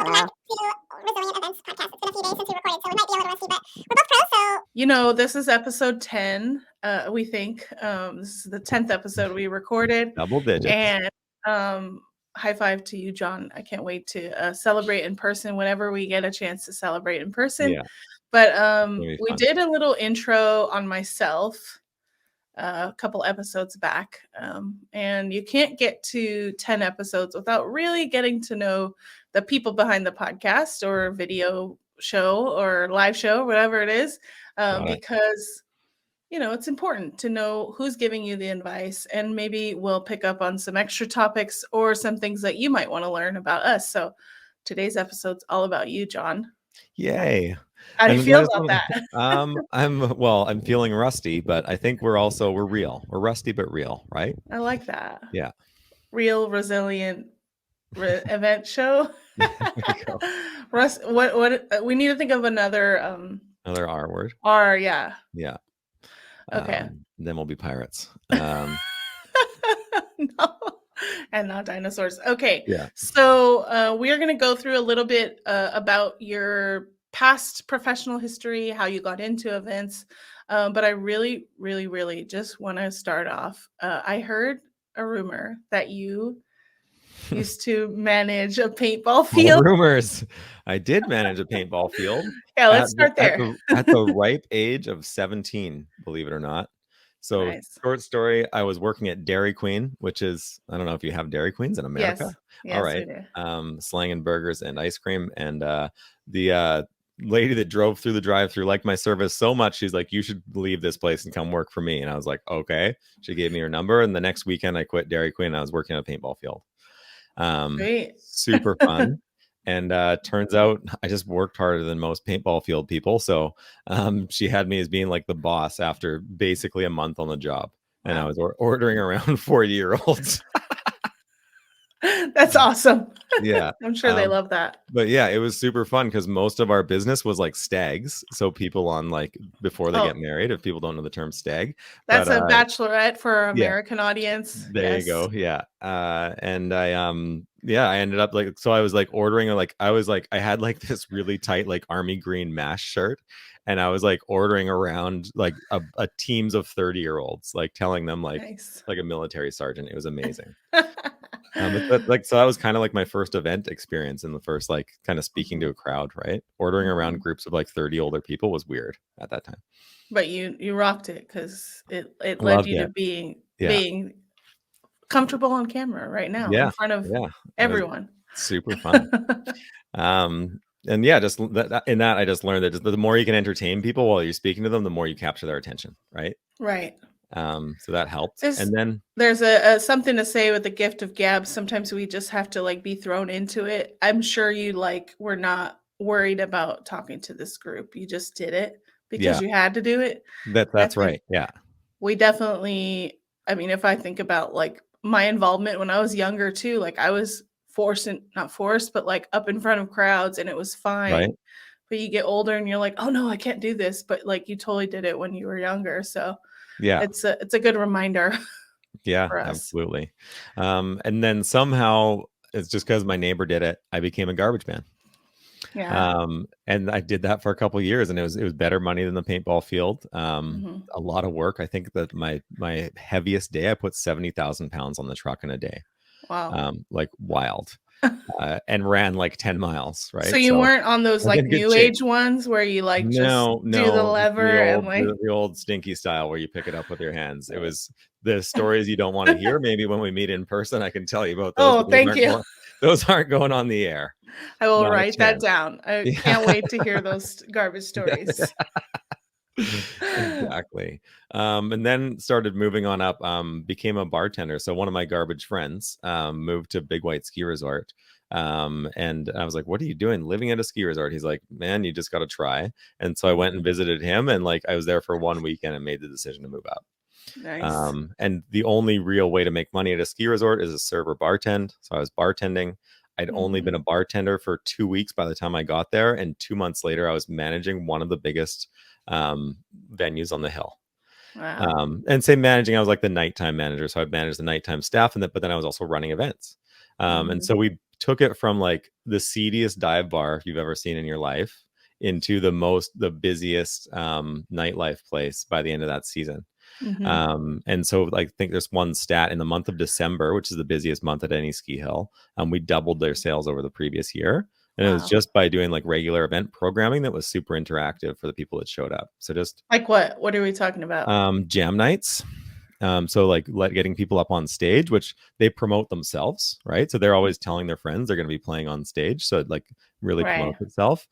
Resilient Events podcast. It's been a few days since we recorded, so we might be a little rusty, but we're both pros, so. You know, this is episode 10, we think. This is the 10th episode we recorded. Double digits. And high five to you, John. I can't wait to celebrate in person whenever we get a chance to celebrate in person. Yeah. But we fun. did a little intro on myself a couple episodes back. And you can't get to 10 episodes without really getting to know the people behind the podcast or video show or live show, whatever it is, because, you know, it's important to know who's giving you the advice, and maybe we'll pick up on some extra topics or some things that you might want to learn about us. So today's episode's all about you, John. Yay. How do you feel about that? I'm feeling rusty, but I think we're real. We're rusty, but real, right? I like that. Yeah. Real, resilient event show. Russ, what we need to think of another R word. R, yeah. Yeah. Okay. Then we'll be pirates. No. And not dinosaurs. Okay. Yeah. So we are going to go through a little bit about your past professional history, how you got into events. But I really, really, really just want to start off. I heard a rumor that you used to manage a paintball field. Rumors. I did manage a paintball field. Yeah, let's start there. At the ripe age of 17, believe it or not. So nice. Short story, I was working at Dairy Queen, which is, I don't know if you have Dairy Queens in America. Yes, all right. Slanging burgers and ice cream. And the lady that drove through the drive-through liked my service so much, she's like, you should leave this place and come work for me. And I was like, okay. She gave me her number. And the next weekend I quit Dairy Queen and I was working at a paintball field. Great. Super fun. And turns out I just worked harder than most paintball field people. So she had me as being like the boss after basically a month on the job. Wow. And I was ordering around 40-year-olds. That's awesome. Yeah. I'm sure they love that. But yeah, it was super fun because most of our business was like stags. So people on like before they get married, if people don't know the term stag. That's a bachelorette for our American audience. There you go. Yeah. And I ended up like, so I was like ordering, like, I had like this really tight, like army green MASH shirt. And I was like ordering around like a teams of 30-year-olds, like telling them like, nice. Like a military sergeant. It was amazing. But so that was kind of like my first event experience in the first, like kind of speaking to a crowd, right? Ordering around groups of like 30 older people was weird at that time. But you rocked it because it led you to being comfortable on camera right now in front of everyone. Super fun. And yeah, just in that, I just learned that the more you can entertain people while you're speaking to them, the more you capture their attention, right? Right. So that helped. And then there's a something to say with the gift of gab. Sometimes we just have to like be thrown into it. I'm sure you like were not worried about talking to this group. You just did it because you had to do it. That's right. Yeah. We definitely, I mean, if I think about like my involvement when I was younger too, like I was not forced, but like up in front of crowds and it was fine. Right. But you get older and you're like, oh no, I can't do this. But like you totally did it when you were younger. So yeah, it's a good reminder. Yeah, absolutely. And then somehow it's just because my neighbor did it, I became a garbage man. Yeah. And I did that for a couple of years, and it was better money than the paintball field. A lot of work. I think that my heaviest day, I put 70,000 pounds on the truck in a day. Wow. Like wild. And ran like 10 miles, right? So you weren't on those like new age ones where you like do the lever and like the old stinky style where you pick it up with your hands. It was the stories you don't want to hear. Maybe when we meet in person, I can tell you about those. Oh, thank you. Those aren't going on the air. I will write that down. I can't wait to hear those garbage stories. Exactly. And then started moving on up, became a bartender. So one of my garbage friends moved to Big White Ski Resort. And I was like, what are you doing living at a ski resort? He's like, man, you just got to try. And so I went and visited him, and like I was there for 1 weekend and made the decision to move out. Nice. And the only real way to make money at a ski resort is a server bartend. So I was bartending. I'd only been a bartender for 2 weeks by the time I got there. And 2 months later, I was managing one of the biggest venues on the hill. Wow. And say managing, I was like the nighttime manager. So I'd manage the nighttime staff, but then I was also running events. And so we took it from like the seediest dive bar you've ever seen in your life into the busiest nightlife place by the end of that season. And so I think there's one stat in the month of December, which is the busiest month at any ski hill. We doubled their sales over the previous year. And it was just by doing like regular event programming that was super interactive for the people that showed up. So just like what are we talking about? Jam nights. So like getting people up on stage, which they promote themselves, right? So they're always telling their friends they're going to be playing on stage. So it like really promotes itself.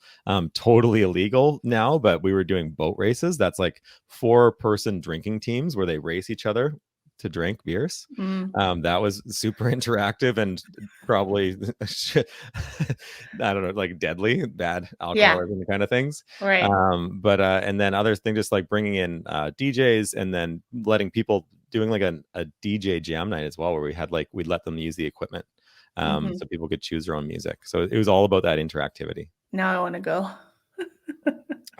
Totally illegal now, but we were doing boat races. That's like 4-person drinking teams where they race each other to drink beers. That was super interactive and probably I don't know, like deadly, bad alcoholism kind of things. Right. But and then other things, just like bringing in DJs and then letting people doing like a DJ jam night as well, where we'd let them use the equipment, so people could choose their own music. So it was all about that interactivity. Now I want to go.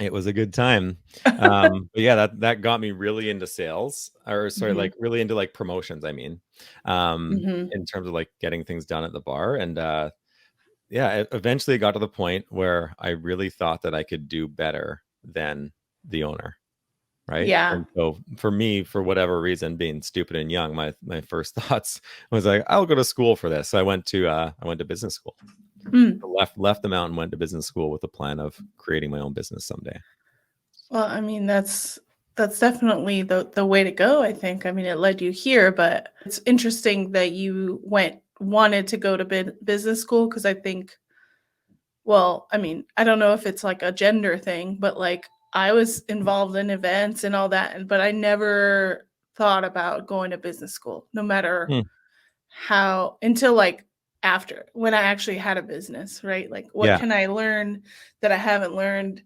It was a good time. But yeah, that got me really into sales, or sorry, like really into like promotions. I mean, in terms of like getting things done at the bar. And yeah, eventually it got to the point where I really thought that I could do better than the owner. Right. Yeah. And so for me, for whatever reason, being stupid and young, my first thoughts was like, I'll go to school for this. So I went to business school. Left the mountain, went to business school with a plan of creating my own business someday. Well, I mean, that's definitely the way to go, I think. I mean, it led you here, but it's interesting that you wanted to go to business school, because I think, well, I mean, I don't know if it's like a gender thing, but like I was involved in events and all that, but I never thought about going to business school, no matter how, until like after, when I actually had a business, right? Like what can I learn that I haven't learned,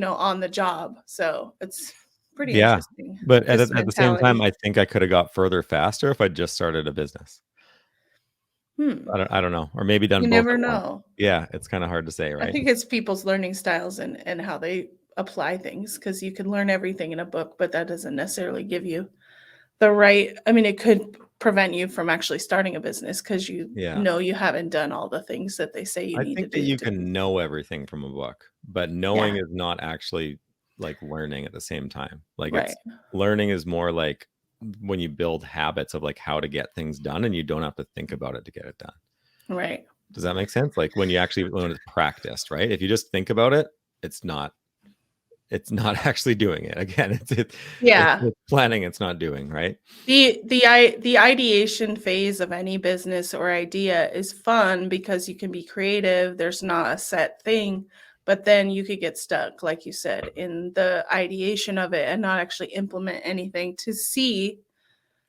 on the job? So it's pretty interesting. But at the same time, I think I could have got further faster if I just started a business. I don't know, or maybe done You both never at once. know. Yeah, it's kind of hard to say, right? I think it's people's learning styles and how they apply things, because you can learn everything in a book, but that doesn't necessarily give you the right. I mean, it could prevent you from actually starting a business because you haven't done all the things that they say you need to do. I think that you can know everything from a book, but knowing is not actually like learning at the same time. Like it's learning is more like when you build habits of like how to get things done, and you don't have to think about it to get it done. Right. Does that make sense? Like when it's practiced, right? If you just think about it, it's not actually doing it. Again, it's planning, it's not doing, right? The ideation phase of any business or idea is fun because you can be creative. There's not a set thing, but then you could get stuck, like you said, in the ideation of it and not actually implement anything to see,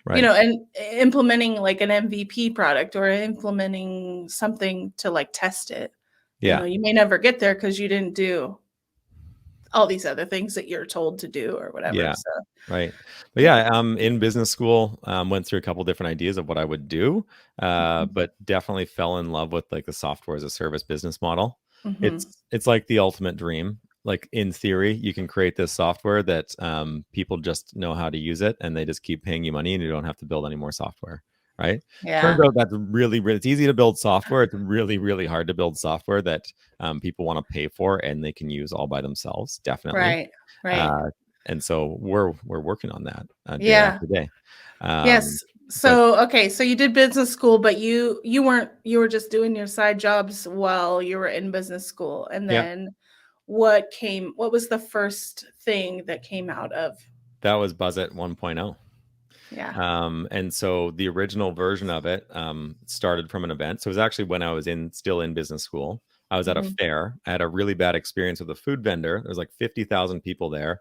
and implementing like an MVP product or implementing something to like test it. You may never get there because you didn't do all these other things that you're told to do or whatever. Yeah. So. Right. But yeah, in business school, went through a couple different ideas of what I would do, but definitely fell in love with like the software as a service business model. It's like the ultimate dream. Like in theory, you can create this software that people just know how to use it, and they just keep paying you money, and you don't have to build any more software. Right. Yeah. Turns out that's really, really, it's easy to build software. It's really, really hard to build software that people want to pay for and they can use all by themselves. Definitely. Right. And so we're working on that day after day. Yes. So, okay. So you did business school, but you were just doing your side jobs while you were in business school. And then what was the first thing that came out of? That was Buzz It 1.0. Yeah. And so the original version of it started from an event. So it was actually when I was still in business school. I was at a fair. I had a really bad experience with a food vendor. There was like 50,000 people there.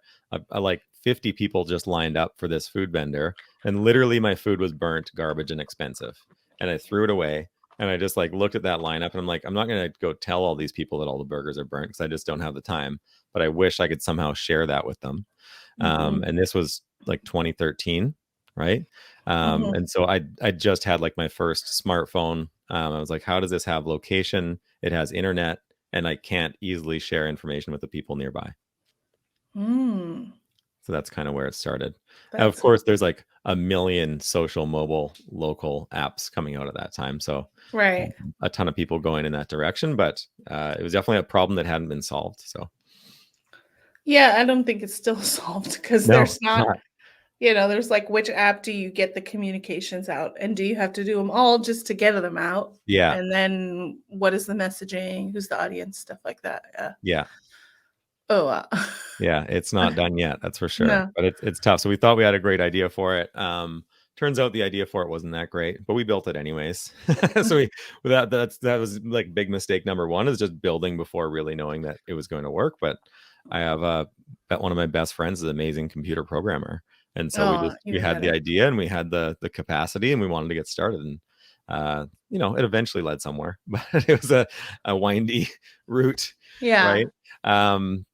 Like 50 people just lined up for this food vendor. And literally my food was burnt, garbage, and expensive. And I threw it away. And I just like looked at that lineup and I'm like, I'm not going to go tell all these people that all the burgers are burnt because I just don't have the time. But I wish I could somehow share that with them. And this was like 2013. Right. And so I just had like my first smartphone. I was like, how does this have location? It has internet, and I can't easily share information with the people nearby. So that's kind of where it started. Now, of That's course, there's like a million social mobile local apps coming out at that time. So right. a ton of people going in that direction, but it was definitely a problem that hadn't been solved. So Yeah, I don't think it's still solved because no, there's it's not, not. there's like which app do you get the communications out? And do you have to do them all just to get them out? Yeah. And then what is the messaging? Who's the audience? Stuff like that. Yeah. Yeah. Oh, wow. Yeah, it's not done yet, that's for sure. No. But it's tough. So we thought we had a great idea for it. Turns out the idea for it wasn't that great, but we built it anyways. So that was like big mistake number one, is just building before really knowing that it was going to work. But I have one of my best friends is an amazing computer programmer, and so Oh, we even had the better. idea and we had the capacity and we wanted to get started. And it eventually led somewhere, but it was a windy route, Yeah. right?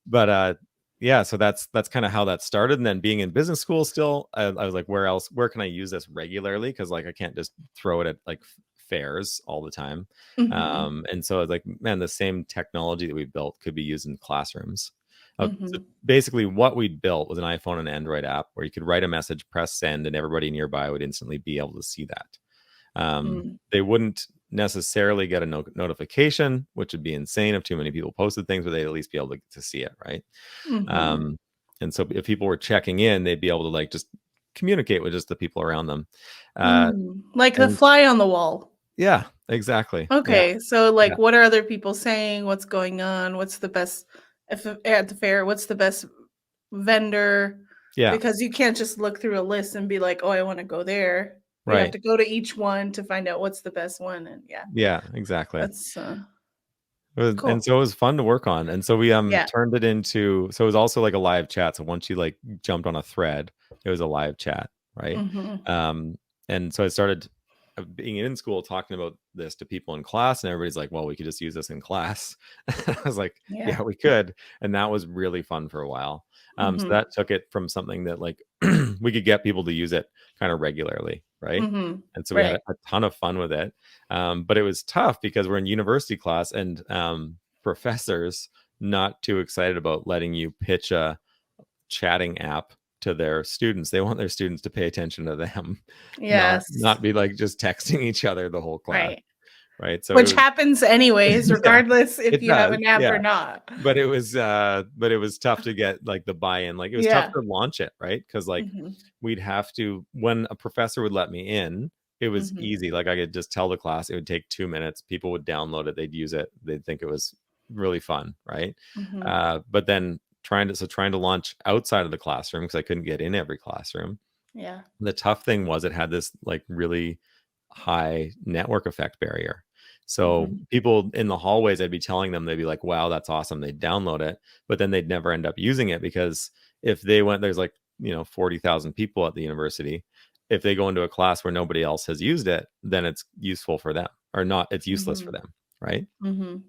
But yeah, so that's kind of how that started. And then being in business school still, I was like, where can I use this regularly? Because like I can't just throw it at like fairs all the time. Mhm. And so I was like, man, the same technology that we built could be used in classrooms. So Mhm. basically what we built was an iPhone and Android app where you could write a message, press send, and everybody nearby would instantly be able to see that. Mm. They wouldn't necessarily get a notification, which would be insane if too many people posted things, but they'd at least be able to see it, right? Mhm. Um, and so if people were checking in, they'd be able to like just communicate with just the people around them. Like the And fly on the wall. yeah, exactly. Yeah, Okay, so yeah, like, what are other people saying? What's going on? What's the best if at the fair? What's the best vendor? yeah, Because you can't just look through a list and be like, "Oh, I want to go there." You have right. to go to each one to find out what's the best one, and yeah, Yeah, exactly. that's And cool. so it was fun to work on. And so we Yeah. turned it into, so it was also like a live chat. So once you like jumped on a thread, it was a live chat, right? Mhm. Um, and so I started being in school talking about this to people in class, and everybody's like, well, we could just use this in class. I was like, Yeah. yeah, we could. And that was really fun for a while. So Mhm. that took it from something that like we could get people to use it kind of regularly, right? Mhm. And so we had Right. a ton of fun with it. But it was tough because we're in university class, and professors not too excited about letting you pitch a chatting app to their students. They want their students to pay attention to them, not Yes. be like just texting each other the whole class, Right. right? So it Which was happens anyways, yeah, regardless if it you have does, an app or yeah. not. But it was tough to get like the buy-in. Like it was tough Yeah. to launch it, right? Because like Mhm. we'd have to, when a professor would let me in, it was Mhm. easy. Like I could just tell the class, it would take 2 minutes. People would download it, they'd use it, they'd think it was really fun, right? Mhm. But then trying to launch outside of the classroom, because I couldn't get in every classroom. Yeah. The tough thing was it had this like really high network effect barrier. So Mhm. people in the hallways, I'd be telling them, they'd be like, wow, that's awesome. They'd download it, but then they'd never end up using it, because if they went, there's like, 40,000 people at the university. If they go into a class where nobody else has used it, then it's useful for them, or not, it's useless for Mhm. them. Right. Mhm.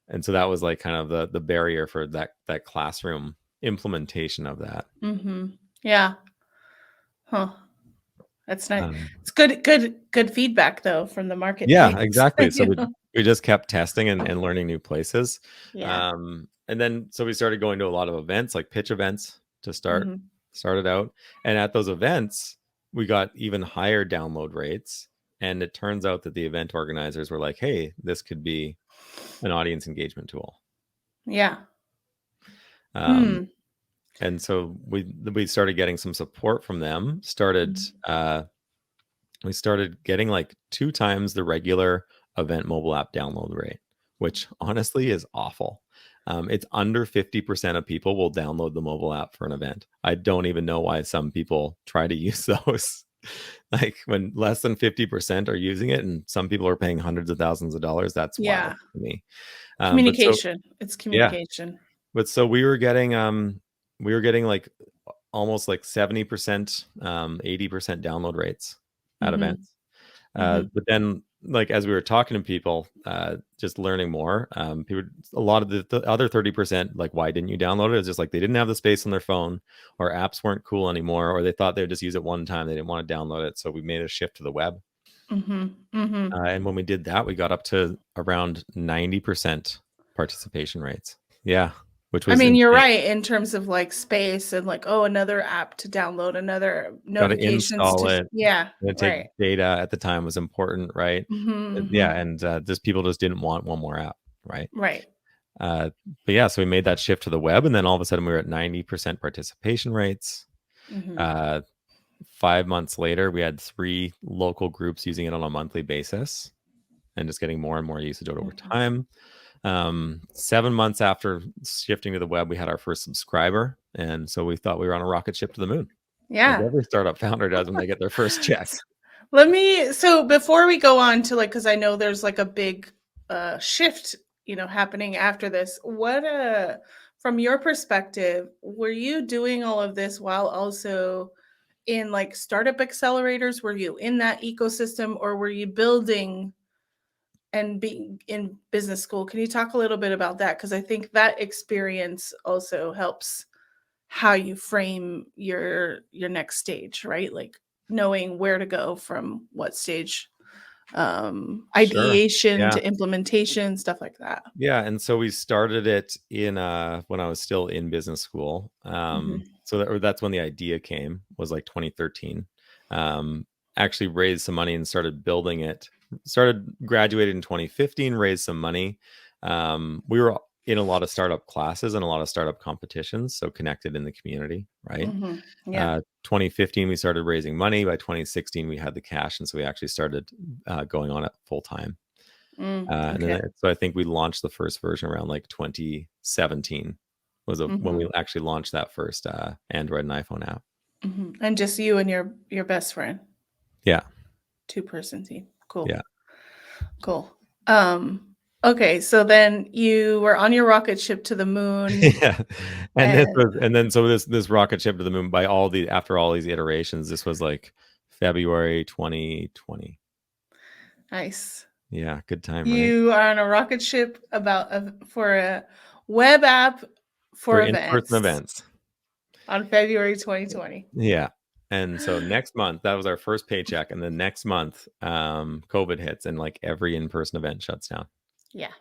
And so that was like kind of the barrier for that classroom implementation of that. Mhm. Yeah. Huh. That's nice. Um, It's good feedback though from the Yeah, marketplace, exactly. So you know? we just kept testing and learning new places. Yeah. And then so we started going to a lot of events, like pitch events to Mhm. started out. And at those events, we got even higher download rates. And it turns out that the event organizers were like, hey, this could be an audience engagement tool. Yeah. Um, Hmm. and so we started getting some support from them, Mhm. we started getting like 2 times the regular event mobile app download rate, which honestly is awful. It's under 50% of people will download the mobile app for an event. I don't even know why some people try to use those. Like when less than 50% are using it and some people are paying hundreds of thousands of dollars, that's wild Yeah. to me. But so, Communication. It's yeah, communication. but so we were getting like almost like 70%, 80% download rates at Mhm. events. Mhm. But then, like as we were talking to people, just learning more, people, a lot of the other 30%, like why didn't you download it? It's just like they didn't have the space on their phone, or apps weren't cool anymore, or they thought they would just use it one time. They didn't want to download it, so we made a shift to the web. Mhm. Mhm. And when we did that, we got up to around 90% participation rates. Yeah, which I was mean, you're insane. right in terms of like space and like, oh, another app to download, another Got to notifications install to, it. yeah, And take right. data at the time was important, right? Yeah, and just people just didn't want one more app, right? Right. But yeah, so we made that shift to the web, and then all of a sudden we were at 90% participation rates. Mm-hmm. 5 months later, we had 3 local groups using it on a monthly basis, and just getting more and more usage over time. 7 months after shifting to the web, we had our first subscriber, and so we thought we were on a rocket ship to the moon. Like Yeah. every startup founder does when they get their first check. So before we go on to like, because I know there's like a big shift, happening after this. What from your perspective, were you doing all of this while also in like startup accelerators? Were you in that ecosystem, or were you building and being in business school? Can you talk a little bit about that? Because I think that experience also helps how you frame your next stage, right? Like knowing where to go from what stage, Sure. ideation Yeah. to implementation, stuff like that. Yeah, and so we started it in when I was still in business school. So that's when the idea came, was like 2013. Actually raised some money and started building it. Started graduated in 2015, raised some money. We were in a lot of startup classes and a lot of startup competitions, so connected in the community, right? Yeah. 2015 we started raising money. By 2016 we had the cash, and so we actually started going on it full time. And Okay. then so I think we launched the first version around like 2017 was when we actually launched that first Android and iPhone app. And just you and your best friend, Yeah. 2-person team. Cool. Yeah. Cool. Okay, so then you were on your rocket ship to the moon. Yeah. And Then this rocket ship to the moon after all these iterations, this was like February 2020. nice. Yeah, good time, right? You are on a rocket ship for a web app For for in-person events events. on February 2020. Yeah. And so next month, that was our first paycheck. And then next month, COVID hits and like every in-person event shuts down. Yeah.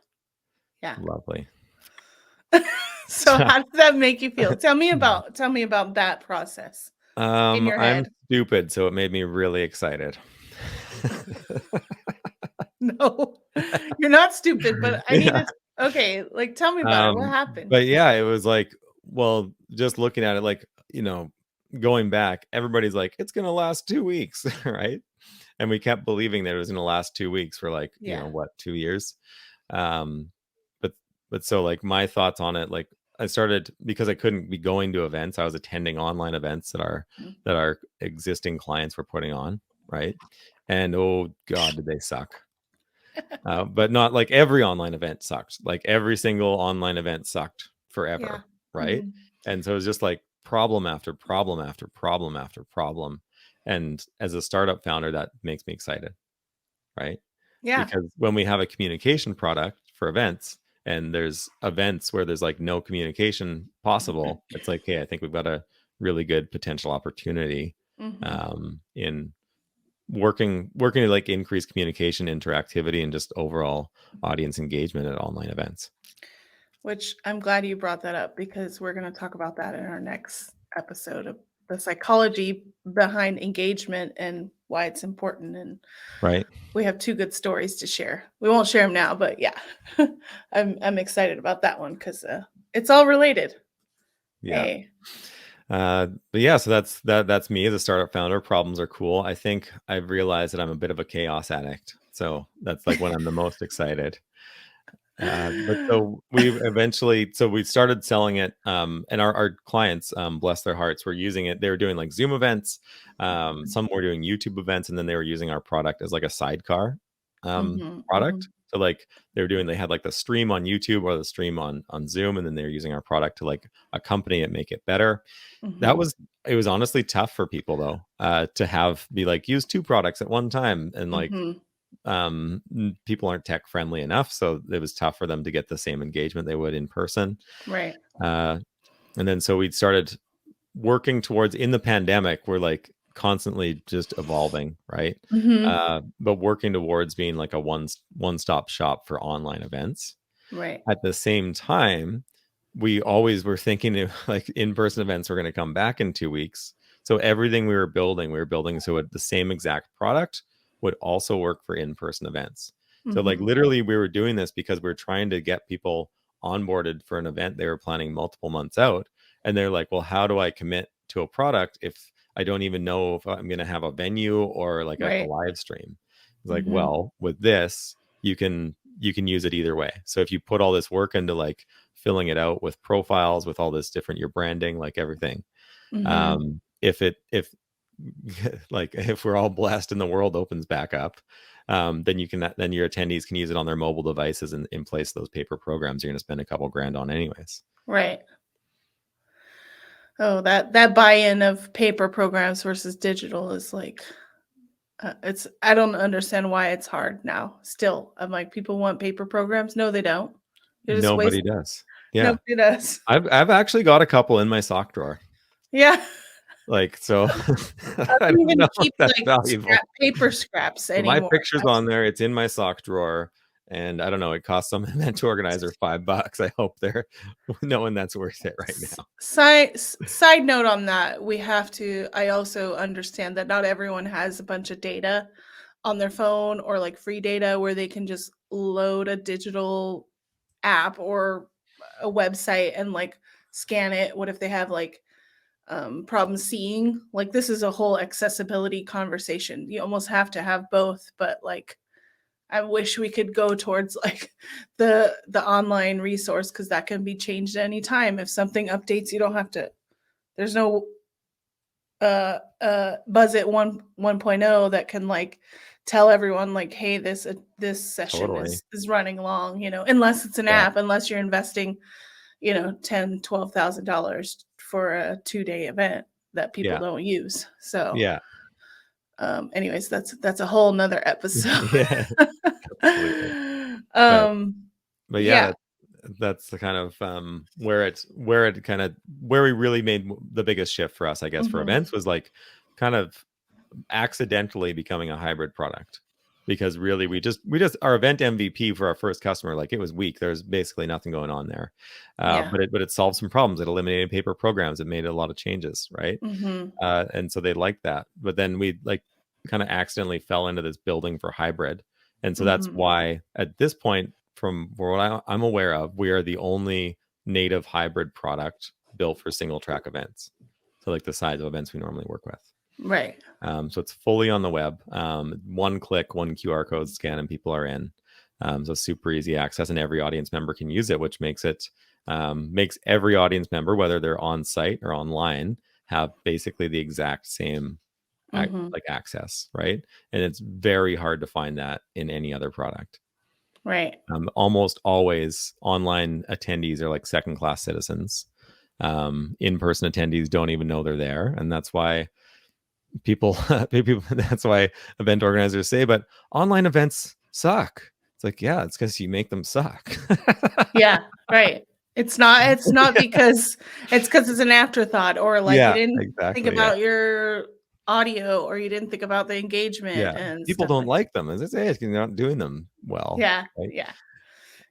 Yeah. Lovely. So how does that make you feel? Tell me about that process in your I'm head. stupid, so it made me really excited. No, you're not stupid, but I need Yeah. to. Okay, like tell me about it. What happened? But yeah, it was like, well, just looking at it, like, going back, everybody's like, it's gonna last 2 weeks, right? And we kept believing that it was gonna last 2 weeks for like, Yeah. 2 years. Um, but so like my thoughts on it, like I started, because I couldn't be going to events, I was attending online events that our existing clients were putting on, right? And oh god, did they suck. But not like every online event sucked. Like every single online event sucked forever, Yeah. right? And so it was just like problem after problem after problem after problem. And as a startup founder, that makes me excited, right? Yeah. Because when we have a communication product for events, and there's events where there's like no communication possible, it's like, hey, I think we've got a really good potential opportunity in working to like increase communication, interactivity, and just overall audience engagement at online events. Which I'm glad you brought that up, because we're going to talk about that in our next episode of the psychology behind engagement and why it's important. And Right. we have 2 good stories to share. We won't share them now, but yeah, I'm excited about that one because it's all related. Yeah. Hey. But yeah, so that's me as a startup founder. Problems are cool. I think I've realized that I'm a bit of a chaos addict. So that's like when I'm the most excited. But so we started selling it, and our clients, bless their hearts, were using it. They were doing like Zoom events, some were doing YouTube events, and then they were using our product as like a sidecar product. So like they had like the stream on YouTube or the stream on Zoom, and then they were using our product to like accompany it, make it better. It was honestly tough for people though, to be like, use 2 products at one time, and like people aren't tech friendly enough, so it was tough for them to get the same engagement they would in person, Right. and then so we started working towards, in the pandemic, we're like constantly just evolving, right? But working towards being like a one-stop shop for online events. Right. At the same time, we always were thinking like in-person events were going to come back in 2 weeks. So everything we were building so the same exact product would also work for in-person events. So like literally we were doing this because we were trying to get people onboarded for an event they were planning multiple months out. And they're like, well, how do I commit to a product if I don't even know if I'm going to have a venue or like a Right. live stream? It's like, well, with this, you can use it either way. So if you put all this work into like filling it out with profiles, with all this different, your branding, like everything. If like if we're all blessed and the world opens back up, then your attendees can use it on their mobile devices and in place those paper programs you're going to spend a couple grand on anyways. Right. Oh, that buy-in of paper programs versus digital is like, I don't understand why it's hard now. Still, I'm like, people want paper programs. No, they don't. You're just Nobody does. Yeah. Nobody does. I've actually got a couple in my sock drawer. Yeah. Like, so I don't even keep that's like valuable. paper scraps anymore. My picture's on there. It's in my sock drawer. And I don't know, it costs some event organizer $5. I hope they're knowing that's worth it right now. Side note on that, I also understand that not everyone has a bunch of data on their phone or like free data where they can just load a digital app or a website and like scan it. What if they have like problems seeing? Like, this is a whole accessibility conversation. You almost have to have both, but like, I wish we could go towards like the online resource, because that can be changed at any time. If something updates, you don't have to. There's no Buzz It 1.0 that can like tell everyone like, hey, this session is running long, unless it's an app, unless you're investing, $10,000-$12,000 for a 2-day event that people don't use. So yeah. Anyways, that's a whole nother episode. Yeah. Absolutely. But yeah, that's the kind of where we really made the biggest shift for us, I guess, for events, was like kind of accidentally becoming a hybrid product. Because really we just our event MVP for our first customer, like, it was weak. There's basically nothing going on there. But it solved some problems. It eliminated paper programs. It made a lot of changes, right? And so they liked that. But then we like kind of accidentally fell into this building for hybrid. And so that's why at this point, from what I'm aware of, we are the only native hybrid product built for single track events. So like the size of events we normally work with. Right. So it's fully on the web. One click, one QR code scan, and people are in. So super easy access, and every audience member can use it, which makes every audience member, whether they're on site or online, have basically the exact same like access, right? And it's very hard to find that in any other product. Right. Almost always online attendees are like second-class citizens. In-person attendees don't even know they're there, and that's why that's why event organizers say, but online events suck. It's like, yeah, it's because you make them suck. Yeah, right. It's not because it's an afterthought, or like you didn't think about your audio, or you didn't think about the engagement, and people don't like them, as I say, you're not doing them well. Yeah, right?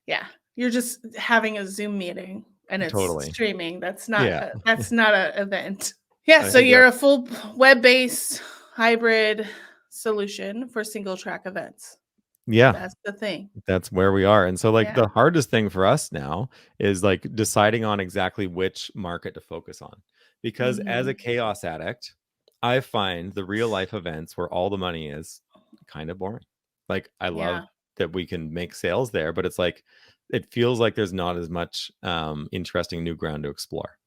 Yeah. You're just having a Zoom meeting and it's streaming. That's not an event. Yeah, so you're a full web-based hybrid solution for single track events. Yeah, that's the thing. That's where we are. And so like the hardest thing for us now is like deciding on exactly which market to focus on, because as a chaos addict, I find the real life events where all the money is kind of boring. Like, I love that we can make sales there, but it's like, it feels like there's not as much interesting new ground to explore.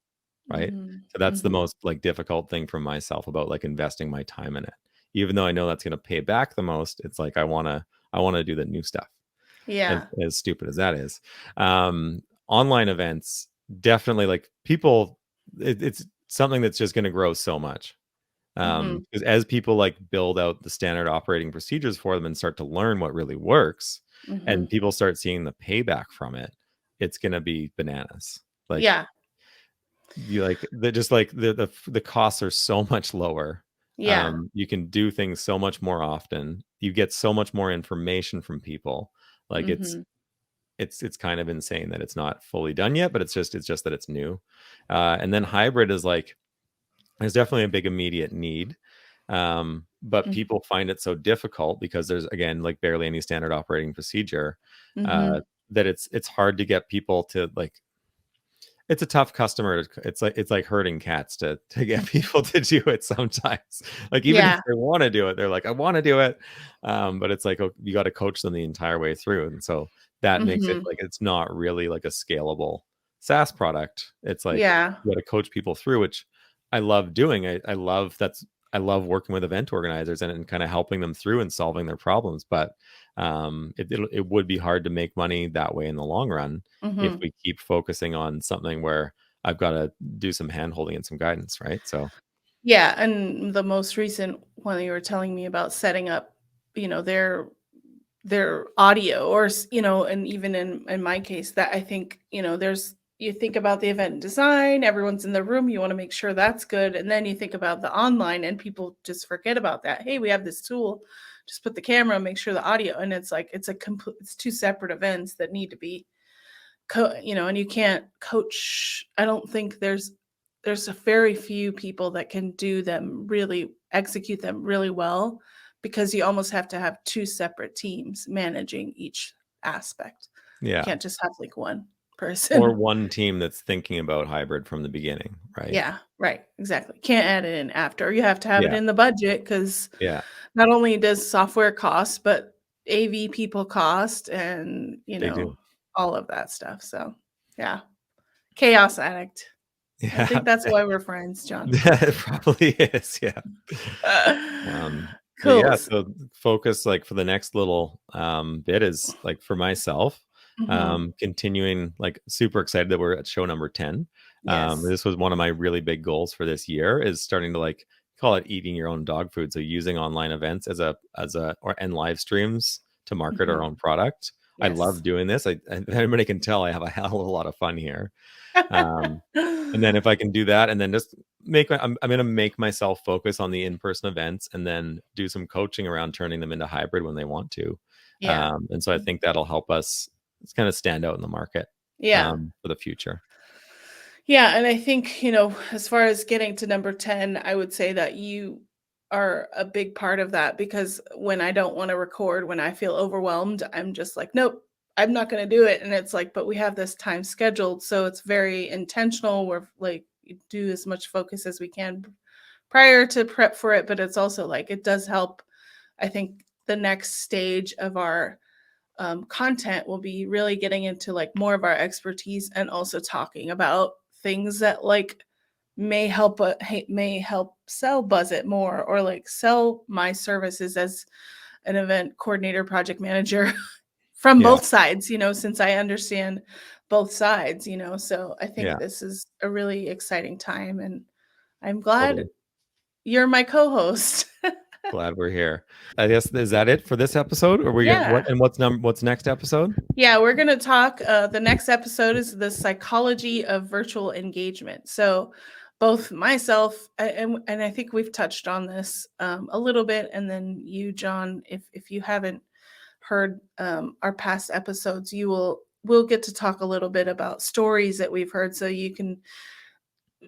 Right. So that's the most like difficult thing for myself about like investing my time in it. Even though I know that's going to pay back the most, it's like, I want to do the new stuff. Yeah. As stupid as that is. Online events, definitely, like, people, it's something that's just going to grow so much. Because as people like build out the standard operating procedures for them and start to learn what really works, and people start seeing the payback from it, it's going to be bananas. Like, you like the costs are so much lower. You can do things so much more often. You get so much more information from people. Like, it's kind of insane that it's not fully done yet, but it's just that it's new. And then hybrid is like, there's definitely a big immediate need. But people find it so difficult because there's, again, like barely any standard operating procedure, that it's hard to get people to like, it's a tough customer. It's like herding cats to get people to do it sometimes. Like even if they want to do it, they're like, I want to do it. But it's like, you got to coach them the entire way through. And so that makes it like, it's not really like a scalable SaaS product. It's like, you got to coach people through, which I love doing. I love working with event organizers and kind of helping them through and solving their problems. But it would be hard to make money that way in the long run if we keep focusing on something where I've got to do some hand holding and some guidance, right? So yeah, and the most recent one you were telling me about setting up, their audio, or and even in my case, that I think, you think about the event design, everyone's in the room, you want to make sure that's good, and then you think about the online, and people just forget about that. Hey, we have this tool, just put the camera, make sure the audio, and it's like it's two separate events that need to be and you can't coach. I don't think there's a very few people that can do them, really execute them really well, because you almost have to have two separate teams managing each aspect. You can't just have like one person or one team that's thinking about hybrid from the beginning, right? Yeah, right, exactly. Can't add it in after. You have to have it in the budget, because Yeah, not only does software cost, but AV people cost, and they do. all of that stuff. So yeah, chaos addict. I think that's why we're friends, John. It probably is. Yeah. Cool. Yeah, so focus like for the next little bit is like for myself, continuing, like super excited that we're at show number 10. Yes. This was one of my really big goals for this year, is starting to like call it eating your own dog food. So using online events and live streams to market our own product. I love doing this. If anybody can tell, I have a hell of a lot of fun here. And then if I can do that, and then just I'm going to make myself focus on the in-person events, and then do some coaching around turning them into hybrid when they want to. And so I think that'll help us kind of stand out in the market for the future. Yeah. And I think, as far as getting to number 10, I would say that you are a big part of that, because when I don't want to record, when I feel overwhelmed, I'm just like, nope, I'm not going to do it. And it's like, but we have this time scheduled. So it's very intentional. We're like, do as much focus as we can prior to prep for it. But it's also like, it does help. I think the next stage of our content will be really getting into like more of our expertise, and also talking about things that like may help sell Buzz It more, or like sell my services as an event coordinator, project manager from both sides, since I understand both sides, so I think this is a really exciting time, and I'm glad you're my co-host. Glad we're here. I guess, is that it for this episode? Or what's next episode? Yeah, we're going to talk. The next episode is the psychology of virtual engagement. So both myself and I think we've touched on this a little bit. And then you, John, if you haven't heard our past episodes, we'll get to talk a little bit about stories that we've heard, so you can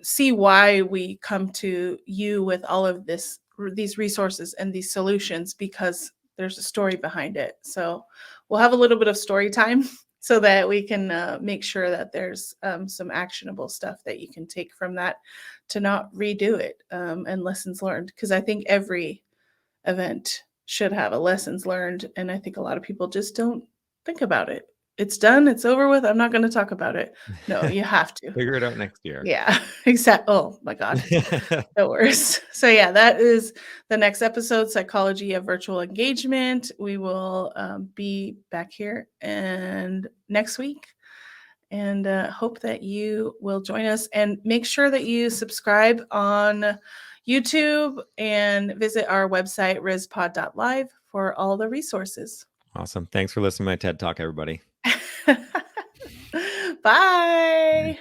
see why we come to you with all of these resources and these solutions, because there's a story behind it. So we'll have a little bit of story time so that we can make sure that there's some actionable stuff that you can take from that to not redo it, and lessons learned. Because I think every event should have a lessons learned. And I think a lot of people just don't think about it. It's done. It's over with. I'm not going to talk about it. No, you have to. Figure it out next year. Yeah, exactly. Oh my God. The worst. So yeah, that is the next episode, Psychology of Virtual Engagement. We will be back here and next week, and hope that you will join us, and make sure that you subscribe on YouTube and visit our website, Rizpod.live, for all the resources. Awesome. Thanks for listening to my TED Talk, everybody. Bye.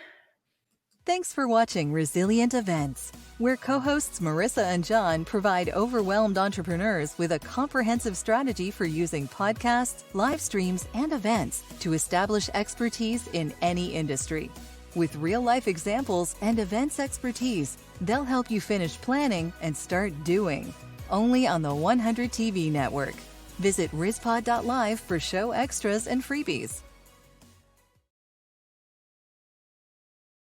Thanks for watching Resilient Events. where co-hosts Marissa and Jon provide overwhelmed entrepreneurs with a comprehensive strategy for using podcasts, live streams, and events to establish expertise in any industry. With real-life examples and events expertise, they'll help you finish planning and start doing. Only on the 100 TV network. Visit Rizpod.live for show extras and freebies.